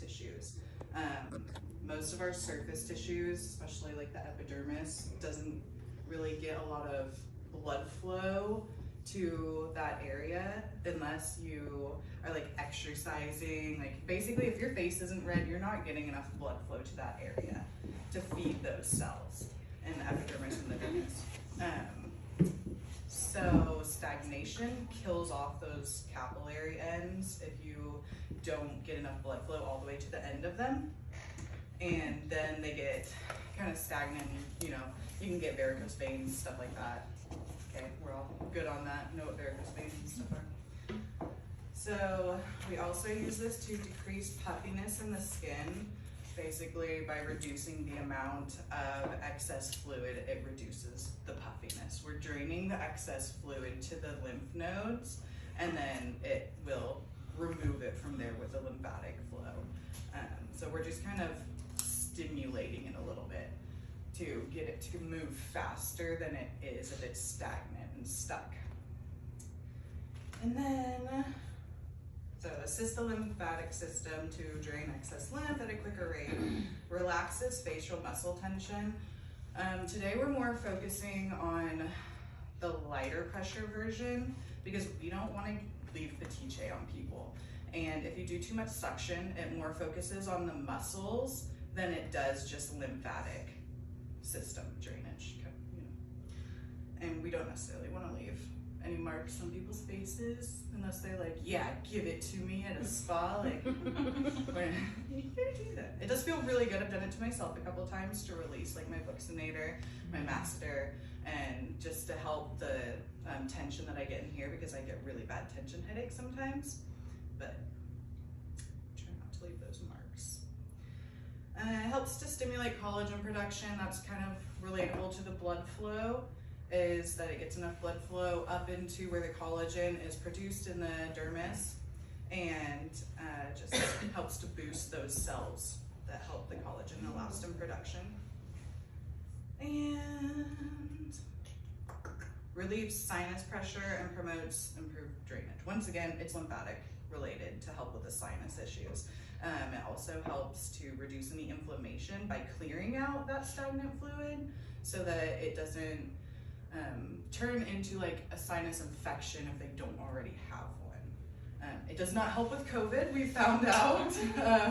tissues. Most of our surface tissues, especially like the epidermis, doesn't really get a lot of blood flow to that area unless you are like exercising. Like basically if your face isn't red, you're not getting enough blood flow to that area to feed those cells in the epidermis and the dermis. So stagnation kills off those capillary ends if you don't get enough blood flow all the way to the end of them. And then they get kind of stagnant, you know, you can get varicose veins, stuff like that. Okay, we're all good on that, know what varicose veins and stuff are. So we also use this to decrease puffiness in the skin. Basically, by reducing the amount of excess fluid, it reduces the puffiness. We're draining the excess fluid to the lymph nodes, and then it will remove it from there with the lymphatic flow. So we're just kind of stimulating it a little bit to get it to move faster than it is if it's stagnant and stuck. And then, so assist the lymphatic system to drain excess lymph at a quicker rate, relaxes facial muscle tension. Today we're more focusing on the lighter pressure version because we don't want to leave fatigue on people. And if you do too much suction, it more focuses on the muscles than it does just lymphatic system drainage, you know. And we don't necessarily want to leave any marks on people's faces unless they're like, yeah, give it to me at a spa. Like, you can't do that. It does feel really good. I've done it to myself a couple times to release like my Buxinator, my masseter, and just to help the tension that I get in here because I get really bad tension headaches sometimes. But try not to leave those marks. It helps to stimulate collagen production. That's kind of relatable to the blood flow, is that it gets enough blood flow up into where the collagen is produced in the dermis, and just helps to boost those cells that help the collagen and elastin production. And relieves sinus pressure and promotes improved drainage. Once again, it's lymphatic related to help with the sinus issues. It also helps to reduce any inflammation by clearing out that stagnant fluid so that it doesn't turn into like a sinus infection if they don't already have one. It does not help with COVID, we found out.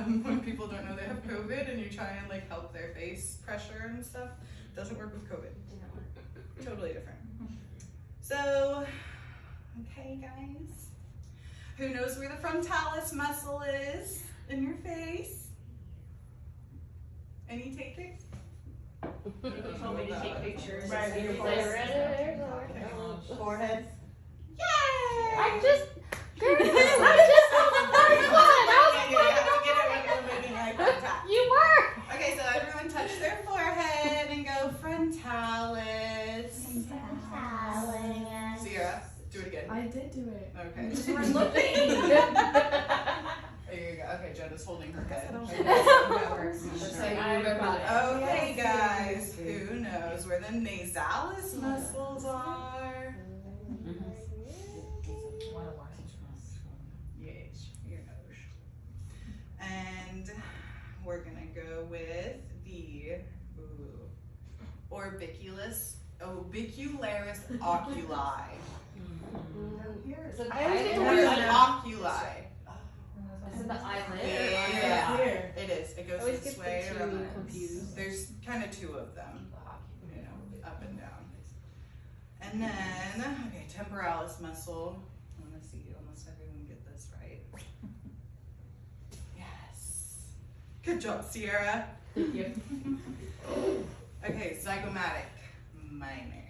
When people don't know they have COVID and you try and like help their face pressure and stuff, it doesn't work with COVID. Totally different. So, okay guys. Who knows where the frontalis muscle is in your face? Any takers? You told me to take pictures. Right, Your okay. forehead. Yay! I just You were! Okay, so everyone touch their forehead and go frontalis. Sierra, do it again. I did do it. Okay. We're looking. There you go. Okay, Jenna's holding her head. Okay, guys, who knows where the nasalis muscles are? Yes, your nose. And we're gonna go with the orbicularis oculi. I always get the What is weird an oculi? Is it the eyelid? Yeah, Here. it is. It I goes always this get way the or two confused. there's kind of two of them, you know, up and down. And then, okay, temporalis muscle. I want to see almost everyone get this right. Yes. Good job, Sierra. Thank you. Okay, zygomatic minor.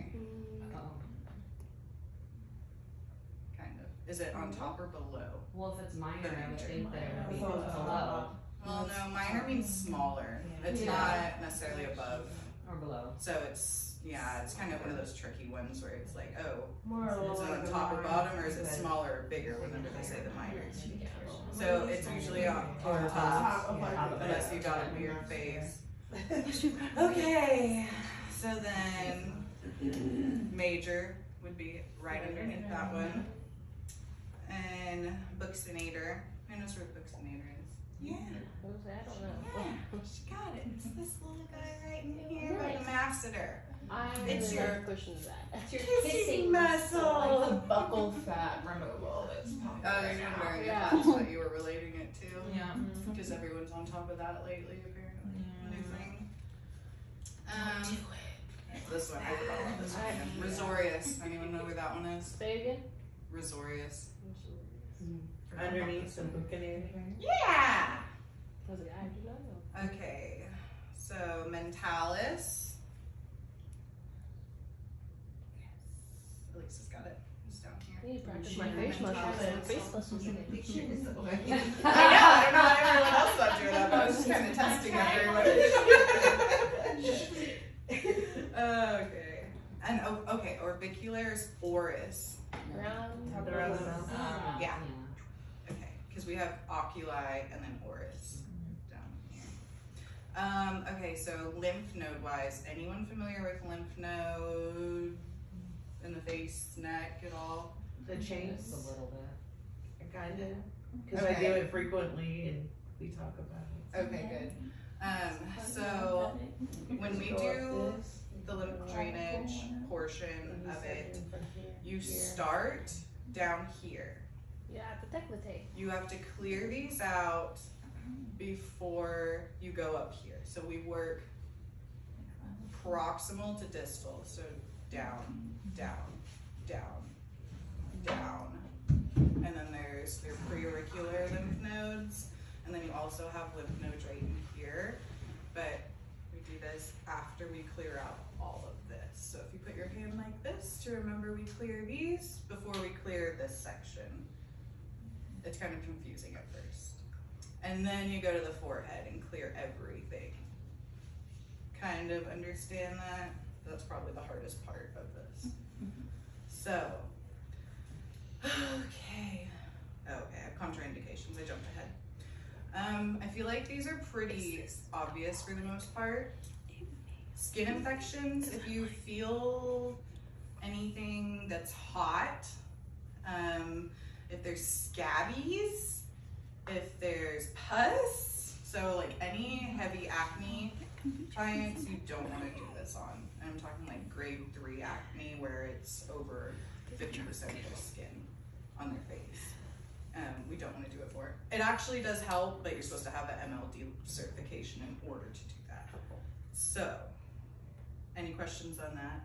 Kind of. Is it on top or below? Well, if it's minor, I would think that it would be Minor. below Well, no, minor means smaller. It's Yeah. not necessarily above. or below. So it's, yeah, it's kind of one of those tricky ones where it's like, oh, More is it on top or bottom, or is it smaller or bigger whenever they say the minor? So it's usually on top, unless you got a weird face. Okay, so then major would be right underneath that one. And buccinator, who knows where the buccinator is? Yeah. I don't know. Yeah, she got it. It's this little guy right in here by the masseter. I'm It's really your- pushing that. It's your Kissing kissing muscle. Like the buccal fat removal that's popular Oh, right you're now. wondering if Yeah. that's what you were relating it to. Yeah. Because everyone's on top of that lately, apparently. New thing. This one, I forgot about this one. Resorius. Anyone know where that one is? Say again? Resorius. Underneath the buccaneer. Yeah! I was like, I do not know. Okay. So, mentalis. Elisa's got it. It's down here. I need to practice my Sure. face muscles. Mentalis. Face muscles. I don't know what everyone else thought you about, but I was just kind of testing everybody. Okay. And, okay, orbicular is oris. Around. Top of the round. Yeah. Okay, because we have oculi and then oris down here. Okay, so lymph node wise, anyone familiar with lymph node in the face, neck at all? The chains, Just a little bit. kind of. Because I do it frequently and we talk about it. Okay, good. So when we do the lymph drainage portion of it, you start down here. Yeah, the decolleté. You have to clear these out before you go up here. So we work proximal to distal. So down, down, down, down. And then there's your preauricular lymph nodes. And then you also have lymph nodes right in here. But we do this after we clear out all of this. So if you put your hand like this to remember we clear these before we clear this section. It's kind of confusing at first. And then you go to the forehead and clear everything. Kind of understand that? That's probably the hardest part of this. So, okay. Oh, okay, I have contraindications. I jumped ahead. I feel like these are pretty obvious for the most part. Skin infections, if you feel anything that's hot, if there's scabies, if there's pus, so like any heavy acne clients you don't want to do this on. And I'm talking like grade 3 acne where it's over 50% of the skin on their face. We don't want to do it for it. It actually does help, but you're supposed to have an MLD certification in order to do that. So, any questions on that?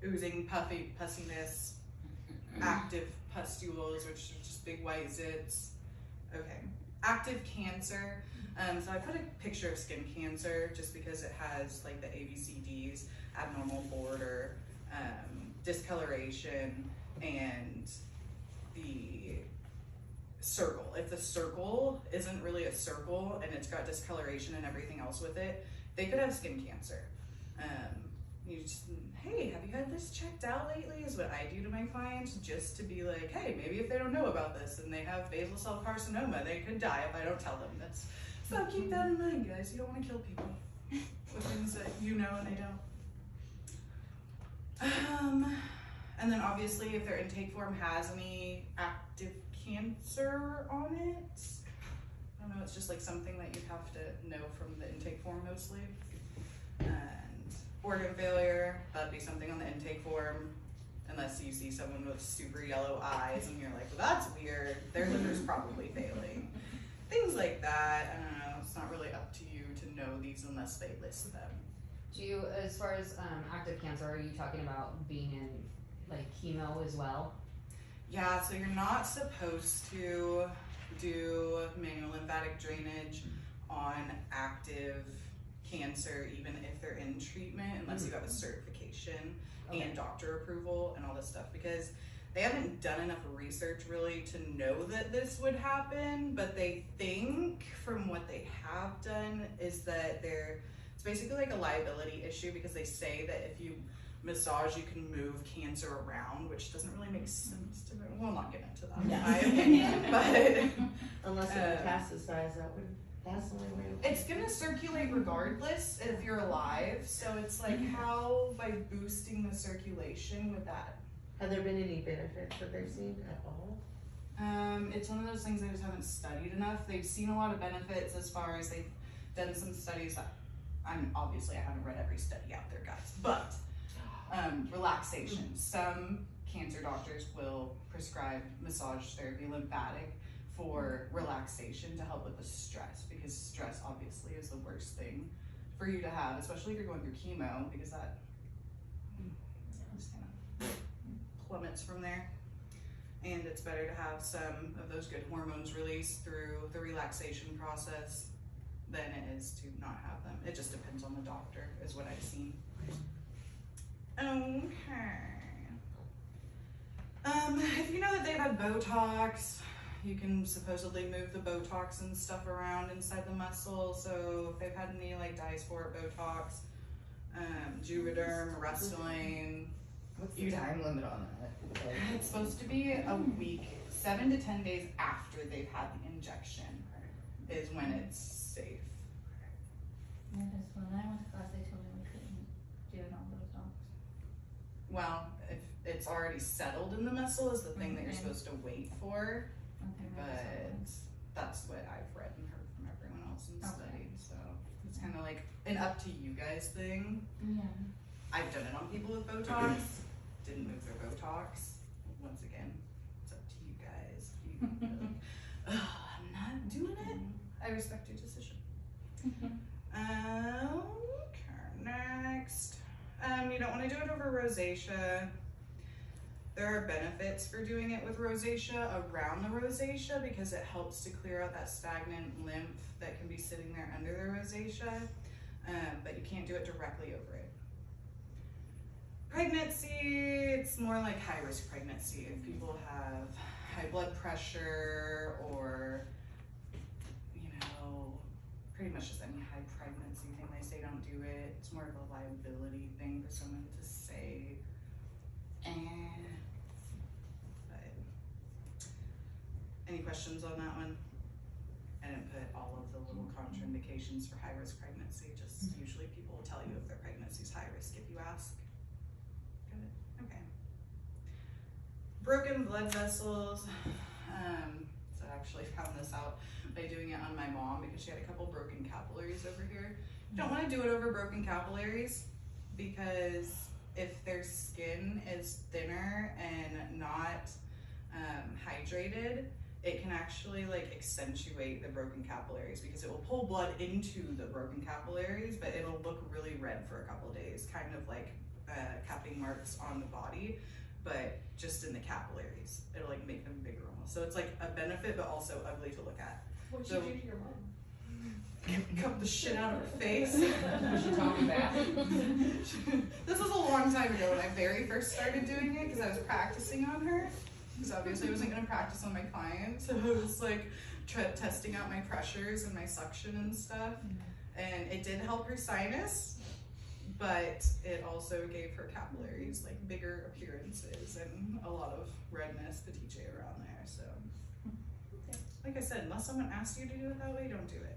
Oozing, pussiness, active pustules, which are just big white zits. Okay. Active cancer. So I put a picture of skin cancer just because it has like the ABCDs, abnormal border, discoloration, and the circle. If the circle isn't really a circle and it's got discoloration and everything else with it, they could have skin cancer. You just, hey, have you had this checked out lately? Is what I do to my clients, just to be like, hey, maybe if they don't know about this and they have basal cell carcinoma, they could die if I don't tell them. So keep that in mind, guys. You don't want to kill people with things that you know and they don't. And then obviously if their intake form has any active cancer on it, I don't know, it's just like something that you have to know from the intake form mostly. And organ failure, that'd be something on the intake form, unless you see someone with super yellow eyes and you're like, well, that's weird, their liver's probably failing. Things like that, I don't know, it's not really up to you to know these unless they list them. Do you, as far as active cancer, are you talking about being in like chemo as well? Yeah, so you're not supposed to do manual lymphatic drainage on active cancer, even if they're in treatment, unless you have a certification and doctor approval and all this stuff, because they haven't done enough research really to know that this would happen, but they think from what they have done is that it's basically like a liability issue, because they say that if you massage, you can move cancer around, which doesn't really make sense to me. Well, I'm not getting into that, in my opinion, but Unless it metastasizes, that's the only way. it's gonna circulate regardless if you're alive. So it's like, how by boosting the circulation would that? Have there been any benefits that they've seen at all? It's one of those things they just haven't studied enough. They've seen a lot of benefits as far as they've done some studies that, I haven't read every study out there, guys, but relaxation. Some cancer doctors will prescribe massage therapy, lymphatic, for relaxation to help with the stress, because stress obviously is the worst thing for you to have, especially if you're going through chemo, because that just kind of plummets from there. And it's better to have some of those good hormones released through the relaxation process than it is to not have them. It just depends on the doctor, is what I've seen. Okay. If you know that they've had Botox, you can supposedly move the Botox and stuff around inside the muscle. So if they've had any like Dysport Botox, Juvederm, Restylane. What's the time limit on that? It's supposed to be a week, 7 to 10 days after they've had the injection is when it's safe. Yeah, because when I went to class, they told me we couldn't do it on Botox. Well, if it's already settled in the muscle is the thing that you're Okay. supposed to wait for, Okay, but that's what I've read and heard from everyone else and Okay. studied. So it's kind of like an up to you guys thing. Yeah. I've done it on people with Botox, didn't move their Botox. Once again, it's up to you guys. If you feel like, I'm not doing it, I respect your decision. Okay, next. You don't want to do it over rosacea. There are benefits for doing it with rosacea around the rosacea because it helps to clear out that stagnant lymph that can be sitting there under the rosacea, but you can't do it directly over it. Pregnancy, it's more like high-risk pregnancy. If people have high blood pressure or, pretty much just any high pregnancy thing, they say don't do it. It's more of a liability thing for someone to say, but any questions on that one? I didn't put all of the little contraindications for high-risk pregnancy, just usually people will tell you if their pregnancy's high risk if you ask. Good, okay. Broken blood vessels. So I actually found this out by doing it on my mom because she had a couple broken capillaries over here. You don't want to do it over broken capillaries because if their skin is thinner and not hydrated, it can actually like accentuate the broken capillaries because it will pull blood into the broken capillaries, but it'll look really red for a couple of days, kind of like capping marks on the body, but just in the capillaries. It'll like make them bigger almost. So it's like a benefit, but also ugly to look at. What'd So- you do to your mom? Cup the shit out of her face. Was she talking back? This was a long time ago when I very first started doing it because I was practicing on her. Because obviously I wasn't going to practice on my client, so I was like testing out my pressures and my suction and stuff. And it did help her sinus, but it also gave her capillaries like bigger appearances and a lot of redness, petite around there. So, like I said, unless someone asks you to do it that way, don't do it.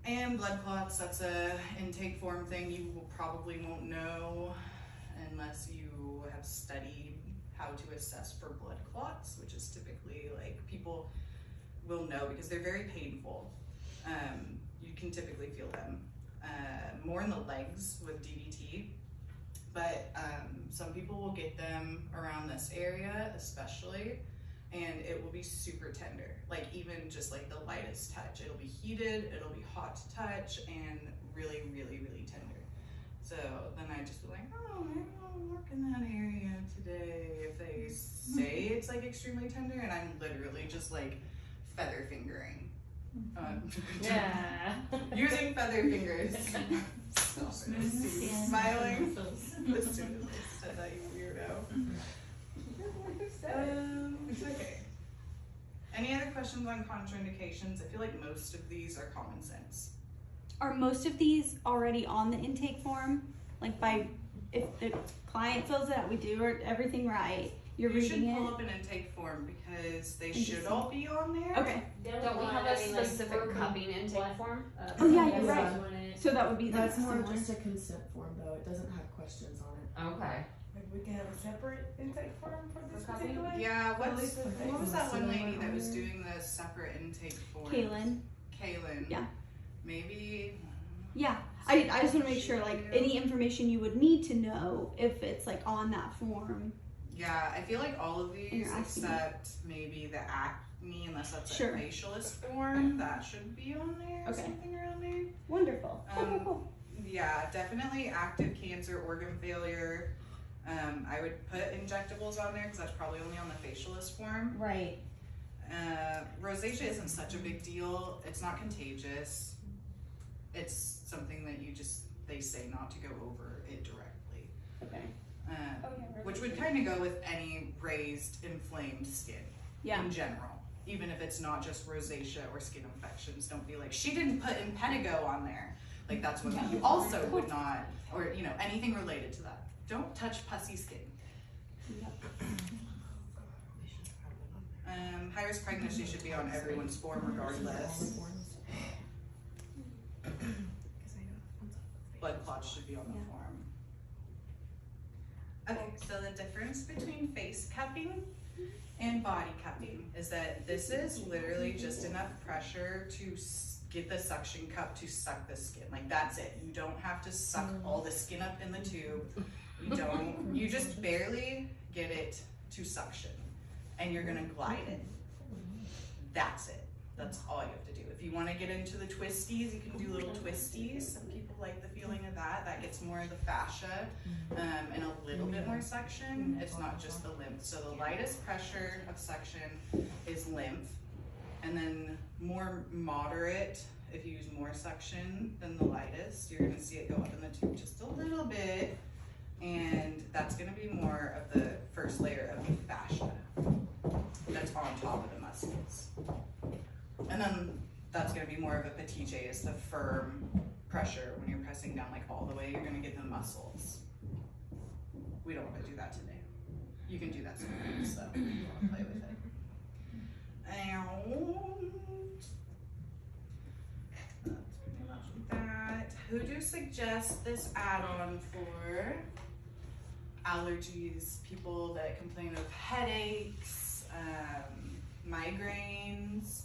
And blood clots, that's a intake form thing you probably won't know unless you have studied how to assess for blood clots, which is typically like people will know because they're very painful. You can typically feel them more in the legs with DVT, but some people will get them around this area especially, and it will be super tender, like even just like the lightest touch. It'll be heated, it'll be hot to touch, and really, really, really tender. So then I just be like, oh, maybe I'll work in that area today. If they say it's like extremely tender, and I'm literally just like feather fingering. Yeah. Using feather fingers. Stop it. Smiling as soon as I said that, you weirdo. Okay. Any other questions on contraindications? I feel like most of these are common sense. Are most of these already on the intake form? Like if the client fills it out, we do everything right. You're You should reading pull it. up an intake form because they And should just- all be on there. Okay. Don't we have a specific cupping intake form? Oh, yeah, Yes, you're right. doing it. So that would be That's the more similar. just a consent form though, it doesn't have questions on it. Okay. Like we can have a separate intake form for this For copy? particular? Yeah, At least the what was that thing. one lady that was doing the separate intake form? Kaylin. Kaylin. Yeah. Maybe. Yeah. I just want to make sure, like, any information you would need to know if it's, like, on that form. Yeah, I feel like all of And these you're asking me. except maybe the acne, unless that's Sure. a facialist form, that should be on there. Okay. Something around there. Wonderful. Cool. Yeah, definitely active cancer, organ failure. I would put injectables on there because that's probably only on the facialist form. Right. Rosacea isn't such a big deal. It's not contagious. It's something that they say not to go over it directly. Okay. Which would kind of go with any raised, inflamed skin Yeah. in general. Even if it's not just rosacea or skin infections. Don't be like, she didn't put impetigo on there. Like that's what you also would not, or anything related to that. Don't touch pussy skin. High risk pregnancy should be on everyone's form regardless. Blood clots should be on the form. Okay, so the difference between face cupping and body cupping is that this is literally just enough pressure to get the suction cup to suck the skin. Like that's it. You don't have to suck all the skin up in the tube. You just barely get it to suction and you're gonna glide it. That's it. That's all you have to do. If you wanna get into the twisties, you can do little twisties. Some people like the feeling of that. That gets more of the fascia and a little bit more suction. It's not just the lymph. So the lightest pressure of suction is lymph. And then more moderate, if you use more suction than the lightest, you're gonna see it go up in the tube just a little bit. And that's gonna be more of the first layer of the fascia that's on top of the muscles. And then that's gonna be more of a petit J, is the firm pressure when you're pressing down like all the way, you're gonna get the muscles. We don't wanna do that today. You can do that sometimes, so you wanna play with it. And that's pretty much that. Who do you suggest this add-on for? Allergies, people that complain of headaches, migraines.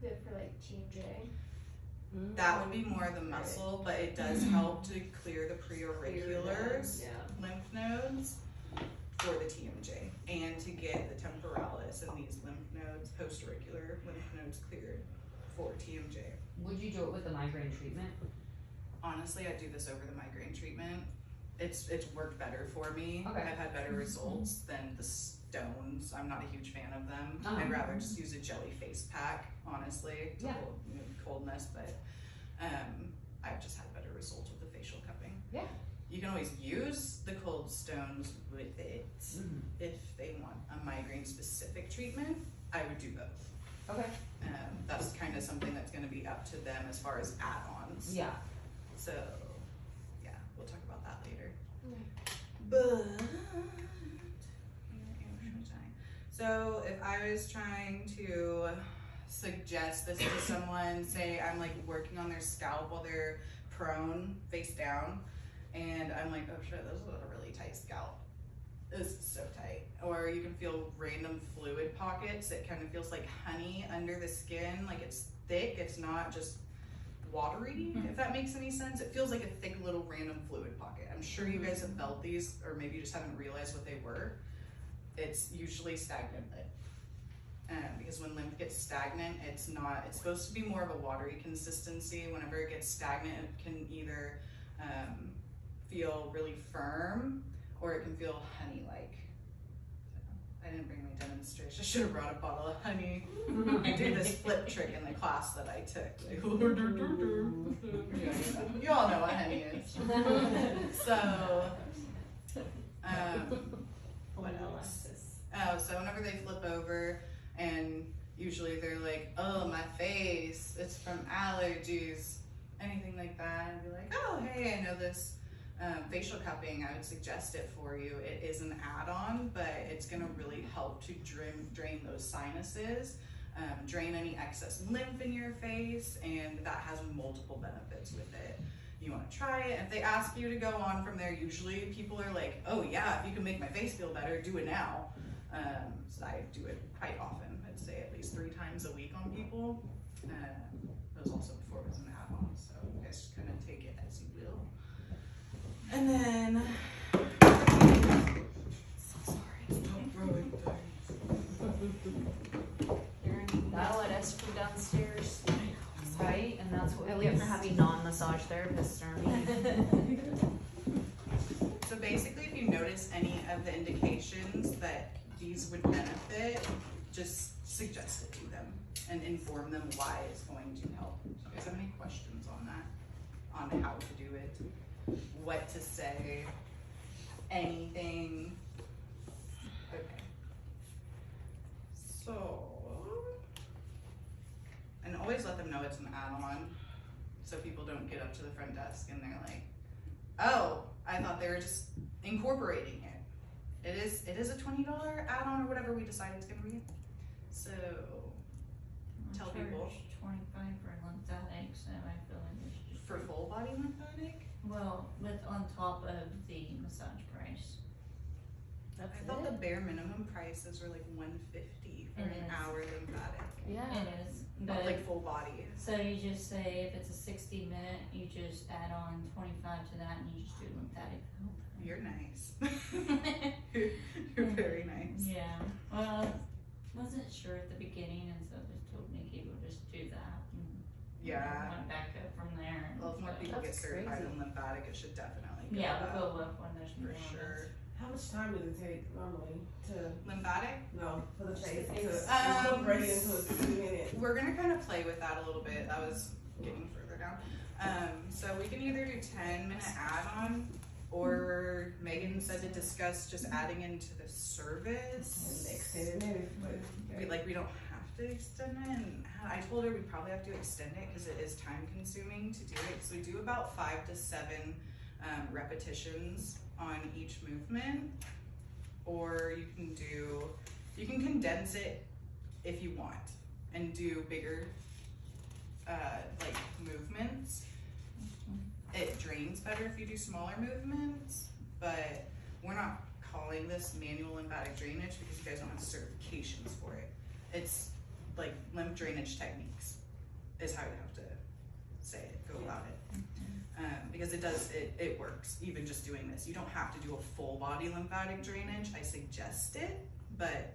Good for like TMJ. That would be more of the muscle, but it does help to clear the preauriculars, lymph nodes for the TMJ, and to get the temporalis and these lymph nodes, post-auricular lymph nodes cleared for TMJ. Would you do it with the migraine treatment? Honestly, I do this over the migraine treatment. It's worked better for me. Okay. I've had better results than the stones. I'm not a huge fan of them. Uh-huh. I'd rather just use a jelly face pack, honestly, to hold coldness, but I've just had better results with the facial cupping. Yeah. You can always use the cold stones with it if they want a migraine specific treatment. I would do both. Okay. That's kind of something that's going to be up to them as far as add-ons. Yeah. So, yeah, we'll talk about that later. But, so if I was trying to suggest this to someone, say I'm like working on their scalp while they're prone, face down, and I'm like, oh shit, this is a really tight scalp. This is so tight. Or you can feel random fluid pockets. It kind of feels like honey under the skin, like it's thick, it's not just watery, if that makes any sense. It feels like a thick little random fluid pocket. I'm sure you guys have felt these, or maybe you just haven't realized what they were. It's usually stagnant lymph. Because when lymph gets stagnant, it's supposed to be more of a watery consistency. Whenever it gets stagnant, it can either feel really firm or it can feel honey-like. I didn't bring my demonstration. I should have brought a bottle of honey. I did this flip trick in the class that I took. Like, you all know what honey is. So, what else? Oh, so whenever they flip over, and usually they're like, oh, my face, it's from allergies, anything like that, and be like, oh, hey, I know this facial cupping, I would suggest it for you. It is an add-on, but it's gonna really help to drain those sinuses, drain any excess lymph in your face, and that has multiple benefits with it. you want to try it. If they ask you to go on from there, usually people are like, oh yeah, if you can make my face feel better, do it now. So I do it quite often. I'd say at least 3 times a week on people. That was also before it was an add-on, so you guys just kind of take it as you will. And then, so sorry, stop throwing things. That'll let us from downstairs, right? And that's what we get for having non-massage therapists in our meeting. So basically, if you notice any of the indications that these would benefit, just suggest it to them and inform them why it's going to help. Do you guys have any questions on that? On how to do it? What to say? Anything? Okay. So, and always let them know it's an add-on, so people don't get up to the front desk and they're like, oh, I thought they were just incorporating it. It is a $20 add-on or whatever we decide it's gonna be. So tell people 25 for lymphatic, so I feel like we should. for full body lymphatic. Well, with on top of the massage price. That's I thought the bare minimum prices were like $150 for It an is. hour lymphatic, Yeah. It is, not but, like full body. so you just say if it's a 60-minute, you just add on 25 to that and you just do lymphatic. You're nice. You're very nice. Yeah, well, wasn't sure at the beginning and so just told Nikki we'll just do that. And Yeah. went back up from there. Well, if more people get That's certified crazy. in lymphatic, it should definitely go Yeah, up, we'll go up when there's for more of sure. How much time does it take normally to, Lymphatic? no, for the face to Um, incorporate it into a 60-minute? We're gonna kind of play with that a little bit. That was getting further down. So we can either do 10-minute add-on, or Megan said to discuss just adding into the service. Extended minute, but. We don't have to extend it, and I told her we probably have to extend it because it is time consuming to do it. So we do about 5 to 7 repetitions on each movement, or you can condense it if you want and do bigger like movements. It drains better if you do smaller movements, but we're not calling this manual lymphatic drainage because you guys don't have certifications for it. It's like lymph drainage techniques is how you have to say it, go about it. Because it works, even just doing this. You don't have to do a full body lymphatic drainage. I suggest it, but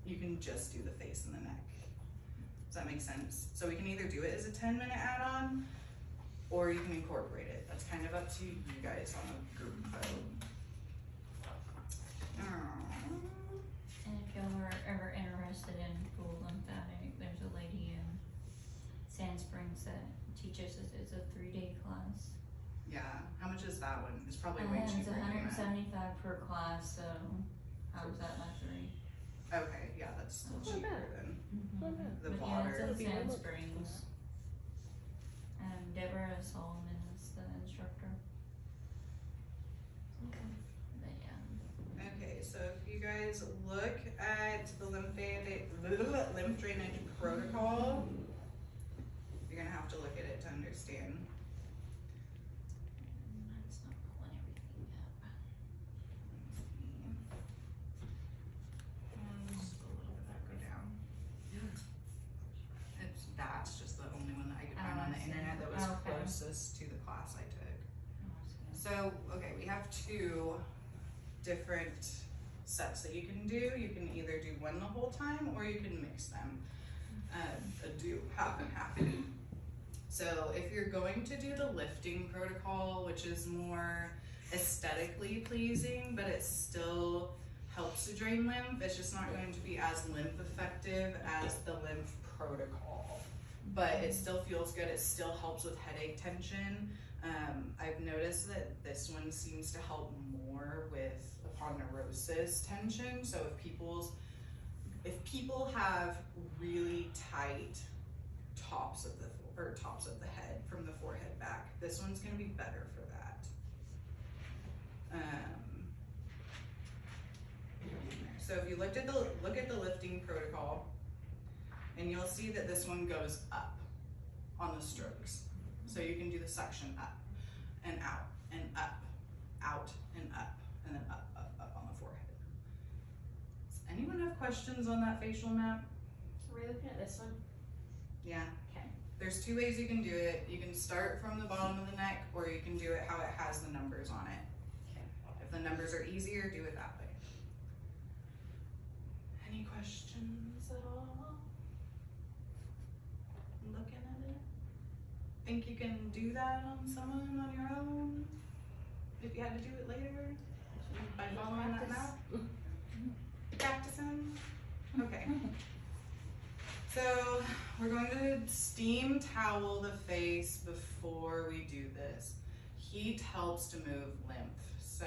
you can just do the face and the neck. Does that make sense? So we can either do it as a 10-minute add-on, or you can incorporate it. That's kind of up to you guys on a group vote. And if y'all are ever interested in full lymphatic, there's a lady in Sand Springs that teaches us. It's a 3-day class. Yeah, how much is that one? It's probably way It's cheaper than that. $175 per class, so how's that by 3? Okay, yeah, that's still Not cheaper bad. than Not bad. the But yeah, water. it's That'd be in Sand remote. Springs. Deborah Solomon is the instructor. But yeah. Okay, so if you guys look at the lymph drainage protocol, you're gonna have to look at it to understand. Mine's not pulling everything up. Just a little bit that go down. That's just the only one that I could find Oh, on I the see. internet that was Okay. closest to the class I took. Oh, So, okay, we have 2 different sets that you can do. You can either do one the whole time, or you can mix them. Do half and half. So if you're going to do the lifting protocol, which is more aesthetically pleasing, but it still helps to drain lymph, it's just not going to be as lymph effective as the lymph protocol. But it still feels good, it still helps with headache tension. I've noticed that this one seems to help more with aponeurosis tension. So if people have really tight tops of the head from the forehead back, this one's gonna be better for that. So if you look at the lifting protocol, and you'll see that this one goes up on the strokes. So you can do the suction up. and out and up, out and up, and then up, up, up on the forehead. Does anyone have questions on that facial map? Are we looking at this one? Yeah. Okay. There's two ways you can do it. You can start from the bottom of the neck, or you can do it how it has the numbers on it. Okay. If the numbers are easier, do it that way. Any questions at all? Looking at it? Think you can do that on someone on your own? If you had to do it later? By following that map? Practicing? Okay. So we're going to steam towel the face before we do this. Heat helps to move lymph, so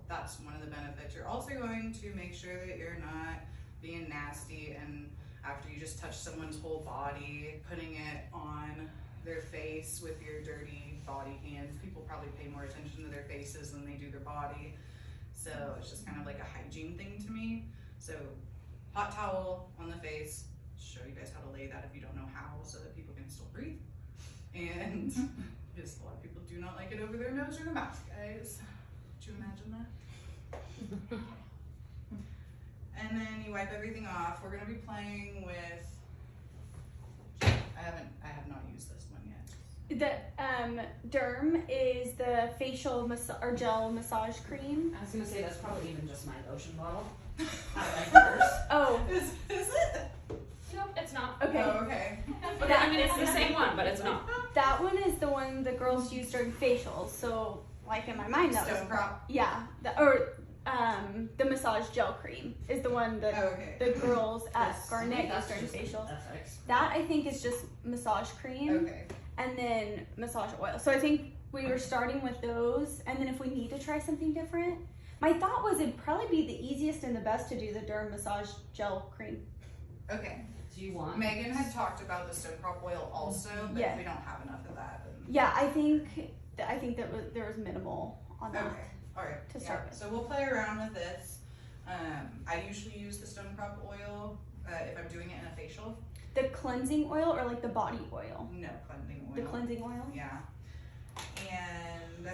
that's one of the benefits. You're also going to make sure that you're not being nasty, and after you just touch someone's whole body, putting it on their face with your dirty body hands. People probably pay more attention to their faces than they do their body, so it's just kind of like a hygiene thing to me. So hot towel on the face. Show you guys how to lay that if you don't know how, so that people can still breathe. And because a lot of people do not like it over their nose or their mouth, guys. Could you imagine that? And then you wipe everything off. We're gonna be playing with. I have not used this one yet. The Derm is the facial or gel massage cream. I was gonna say that's probably even just my lotion bottle. First. Oh, Is it? Nope, it's not. okay. Oh, okay. Okay, I mean, it's the same one, but it's not. That one is the one the girls use during facials. So, like in my mind, that was Stone prop. yeah. The massage gel cream is the one that Oh, okay. the girls at Yes. Garnet use That's during just facials. FX. That I think is just massage cream Okay. and then massage oil. So I think we were starting with those, and then if we need to try something different, my thought was it'd probably be the easiest and the best to do the Derm massage gel cream. Okay. Do you want? Megan had talked about the stone prop oil also, but Yeah. if we don't have enough of that, then. Yeah, I think that there was minimal on that. Okay, alright. To start with. So we'll play around with this. I usually use the stone prop oil if I'm doing it in a facial. The cleansing oil or like the body oil? No, cleansing oil. The cleansing oil? Yeah. And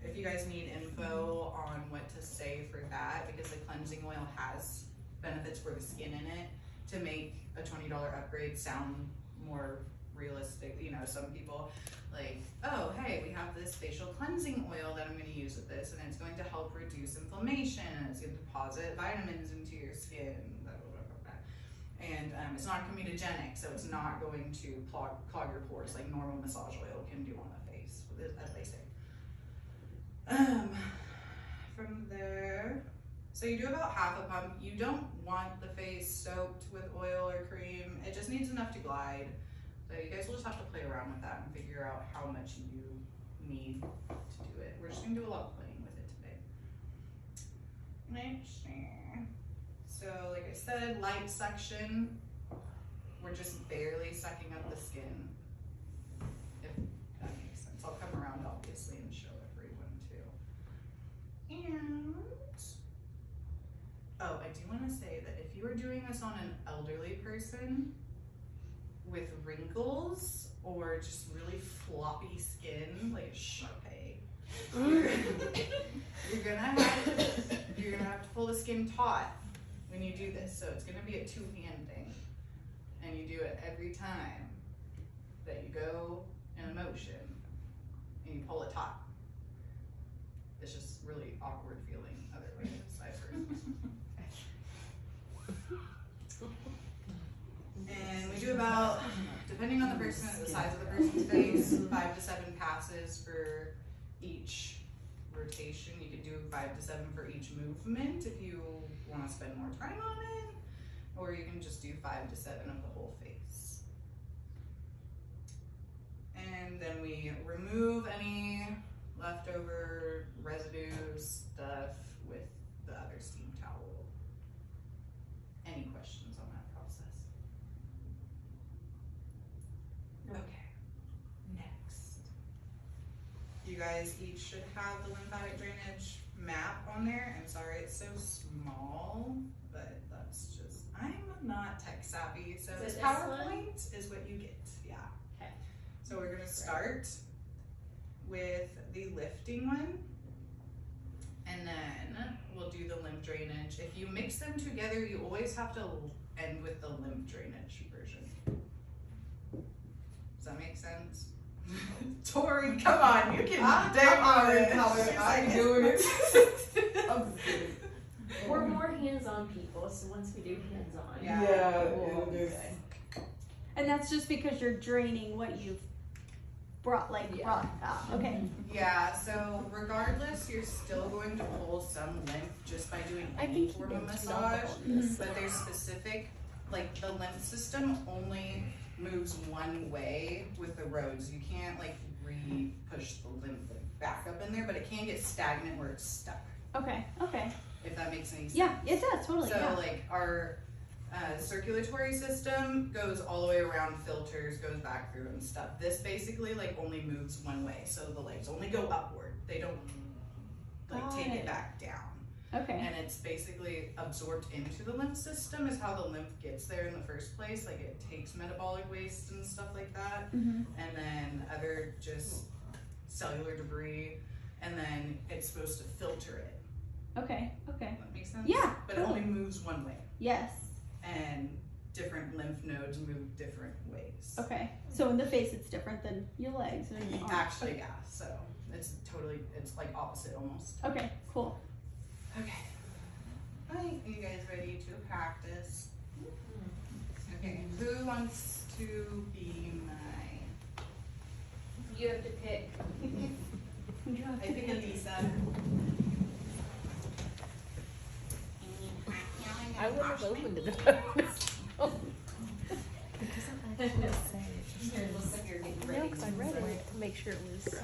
if you guys need info on what to say for that, because the cleansing oil has benefits for the skin in it to make a $20 upgrade sound more realistic. You know, some people like, oh, hey, we have this facial cleansing oil that I'm going to use with this, and it's going to help reduce inflammation, and it's going to deposit vitamins into your skin, blah, blah, blah, blah, blah. And it's not comedogenic, so it's not going to clog your pores like normal massage oil can do on the face, as they say. From there, so you do about half a pump. You don't want the face soaked with oil or cream. It just needs enough to glide. So you guys will just have to play around with that and figure out how much you need to do it. We're just gonna do a lot of playing with it today. Let's see. So like I said, light suction. We're just barely sucking up the skin. If that makes sense. I'll come around obviously and show everyone too. And oh, I do want to say that if you are doing this on an elderly person with wrinkles or just really floppy skin, like Sharpay, you're gonna have to pull the skin taut when you do this. So it's gonna be a two-hand thing, and you do it every time that you go in a motion and you pull it taut. It's just really awkward feeling otherwise, I've heard. And we do about, depending on the person, the size of the person's face, 5 to 7 passes for each rotation. You could do 5 to 7 for each movement if you want to spend more time on it, or you can just do 5 to 7 of the whole face. And then we remove any leftover residue stuff with the other steam towel. Any questions on that process? Okay, next. You guys each should have the lymphatic drainage map on there. I'm sorry it's so small, but that's just, I'm not tech savvy, so Is this it this PowerPoint is what you get, yeah. Okay. So we're gonna start with the lifting one, and then we'll do the lymph drainage. If you mix them together, you always have to end with the lymph drainage version. Does that make sense? Tori, come on, you can I'm doing it. I'm just kidding. We're more hands-on people, so once we do hands-on. Yeah. we'll be it is. good. And that's just because you're draining what you've brought out. Okay. Yeah, so regardless, you're still going to pull some lymph just by doing I any think form you of did massage, Mhm. but there's specific, like the lymph system only moves one way with the roads. You can't like re-push the lymph back up in there, but it can get stagnant where it's stuck, Okay. if that makes any sense. Yeah, it does totally. So Yeah. like our circulatory system goes all the way around, filters, goes back through and stuff. This basically like only moves one way, so the legs only go upward. They don't like Got take it it. back down. Okay. And it's basically absorbed into the lymph system is how the lymph gets there in the first place. Like it takes metabolic waste and stuff like that, Mm-hmm. and then other just cellular debris, and then it's supposed to filter it. Okay. That makes sense? Yeah. But it only moves one way, Yes. and different lymph nodes move different ways. Okay. So in the face, it's different than your legs or your arms. Actually, yeah. So it's like opposite almost. Okay. Cool. Okay. Alright, you guys ready to practice? Okay, who wants to be my... You have to pick. I think Elisa. I would have opened it. It doesn't actually say. Here, looks like you're getting No, ready. because I read it to make sure it was.